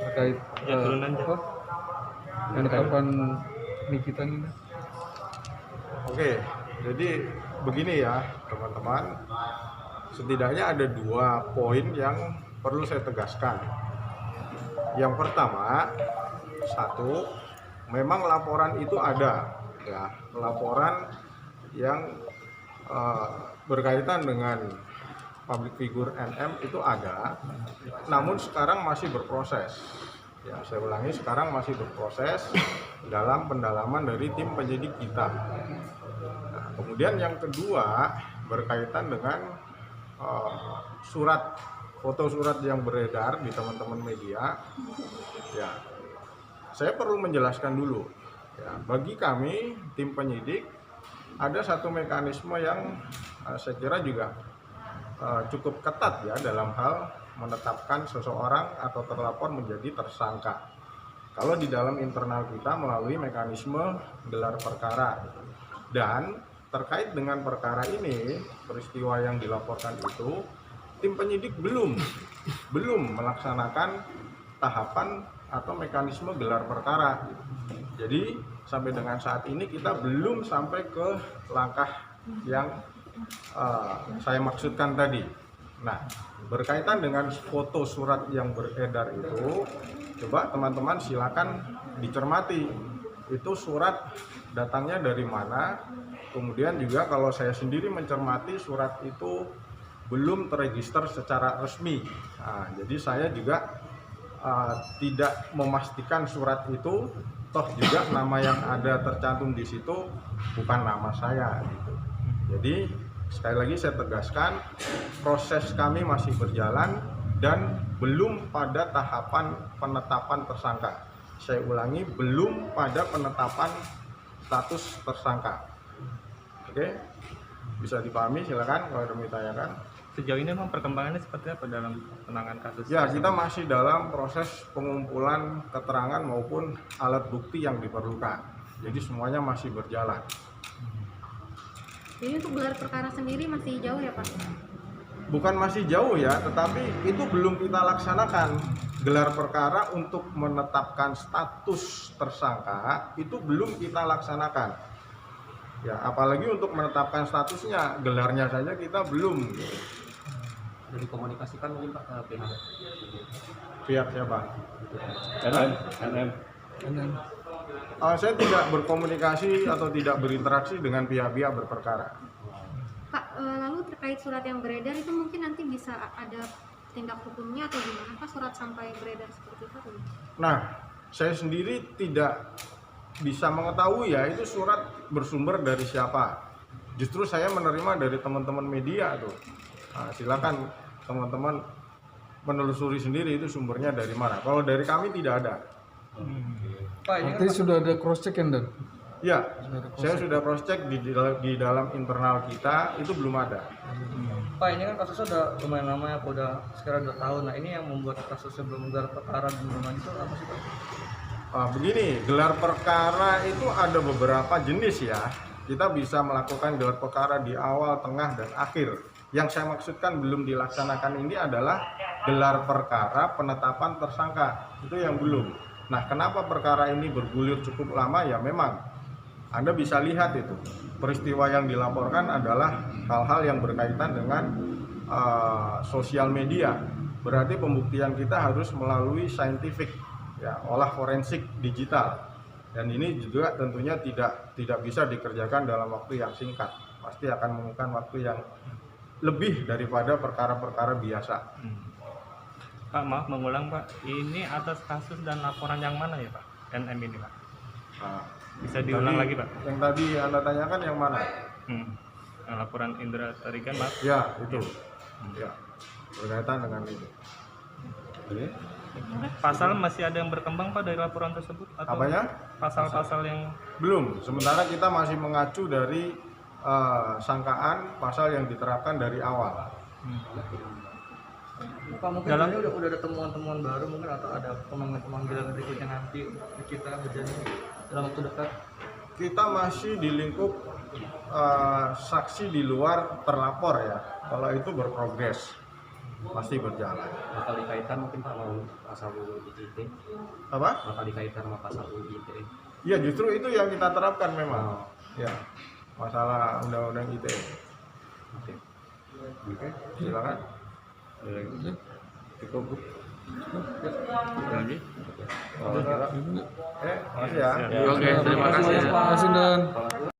terkait apa penetapan Nikita ini. Oke, jadi begini ya teman-teman, setidaknya ada 2 poin yang perlu saya tegaskan. Yang pertama, 1, memang laporan itu ada ya, laporan yang berkaitan dengan public figure NM itu ada, namun sekarang masih berproses. Ya, saya ulangi, sekarang masih berproses dalam pendalaman dari tim penyidik kita. Nah, kemudian yang kedua berkaitan dengan foto surat yang beredar di teman-teman media. Ya, saya perlu menjelaskan dulu. Ya, bagi kami tim penyidik ada satu mekanisme yang saya kira juga cukup ketat ya dalam hal menetapkan seseorang atau terlapor menjadi tersangka. Kalau di dalam internal kita melalui mekanisme gelar perkara. Dan terkait dengan perkara ini, peristiwa yang dilaporkan itu, tim penyidik belum melaksanakan tahapan atau mekanisme gelar perkara. Jadi sampai dengan saat ini kita belum sampai ke langkah yang saya maksudkan tadi. Nah, berkaitan dengan foto surat yang beredar itu, coba teman-teman silakan dicermati. Itu surat datangnya dari mana? Kemudian juga kalau saya sendiri mencermati surat itu belum terregister secara resmi. Nah, jadi saya juga tidak memastikan surat itu, toh juga nama yang ada tercantum di situ bukan nama saya gitu. Jadi sekali lagi saya tegaskan, proses kami masih berjalan dan belum pada tahapan penetapan tersangka. Saya ulangi, belum pada penetapan status tersangka. Oke, bisa dipahami, silakan kalau ada yang ditanyakan. Sejauh ini memang perkembangannya seperti apa dalam penanganan kasus? Ya, kita masih dalam proses pengumpulan keterangan maupun alat bukti yang diperlukan. Jadi semuanya masih berjalan. Jadi untuk gelar perkara sendiri masih jauh ya Pak? Bukan masih jauh ya, tetapi itu belum kita laksanakan. Gelar perkara untuk menetapkan status tersangka itu belum kita laksanakan. Ya, apalagi untuk menetapkan statusnya, gelarnya saja kita belum. Jadi komunikasikan mungkin Pak ke Pihak siapa? NM. Saya tidak berkomunikasi atau tidak berinteraksi dengan pihak-pihak berperkara. Pak, lalu terkait surat yang beredar itu mungkin nanti bisa ada tindak hukumnya atau gimana Pak, surat sampai beredar seperti itu? Nah, saya sendiri tidak bisa mengetahui ya itu surat bersumber dari siapa. Justru saya menerima dari teman-teman media tuh. Nah, silakan teman-teman menelusuri sendiri itu sumbernya dari mana. Kalau dari kami tidak ada. Pak, ini Artinya sudah ada cross check kan dan? Ya, saya sudah cross check di dalam internal kita itu belum ada. Pak, ini kan kasusnya udah lumayan lama ya, udah sekarang 2 tahun. Nah, ini yang membuat kasusnya belum gelar perkara dan belum lanjut itu apa sih Pak? Begini, gelar perkara itu ada beberapa jenis ya. Kita bisa melakukan gelar perkara di awal, tengah, dan akhir. Yang saya maksudkan belum dilaksanakan ini adalah gelar perkara penetapan tersangka. Itu yang belum. Nah, kenapa perkara ini bergulir cukup lama? Ya memang Anda bisa lihat itu. Peristiwa yang dilaporkan adalah hal-hal yang berkaitan dengan sosial media. Berarti pembuktian kita harus melalui scientific, ya, olah forensik digital. Dan ini juga tentunya tidak bisa dikerjakan dalam waktu yang singkat. Pasti akan membutuhkan waktu yang lebih daripada perkara-perkara biasa. Pak, maaf mengulang Pak, ini atas kasus dan laporan yang mana ya Pak? NM ini Pak? Nah, Bisa diulang lagi Pak? Yang tadi Anda tanyakan yang mana? Yang laporan Indra Tarigan Pak? Ya, itu. Ya, berkaitan dengan itu. Oke. Pasal masih ada yang berkembang Pak dari laporan tersebut? Atau Apanya? pasal-pasal yang Belum. Sementara kita masih mengacu dari sangkaan pasal yang diterapkan dari awal. Pak, mungkin ini udah ada temuan-temuan baru mungkin atau ada pemanggilan berikutnya nanti kita berjanji dalam waktu dekat? Kita masih di lingkup saksi di luar terlapor ya. Kalau itu berprogres. pasti berjalan. Bakal dikaitkan mungkin Pak mau pasal UU ITE. Apa? Bakal dikaitkan sama pasal UU ITE. Ya justru itu yang kita terapkan memang. Oh, Ya, masalah undang-undang ITE. oke. Oke, silakan. Cukup. Lagi? Makasih ya. Ya. Oke, terima kasih. Terima kasih, Dan. Kalau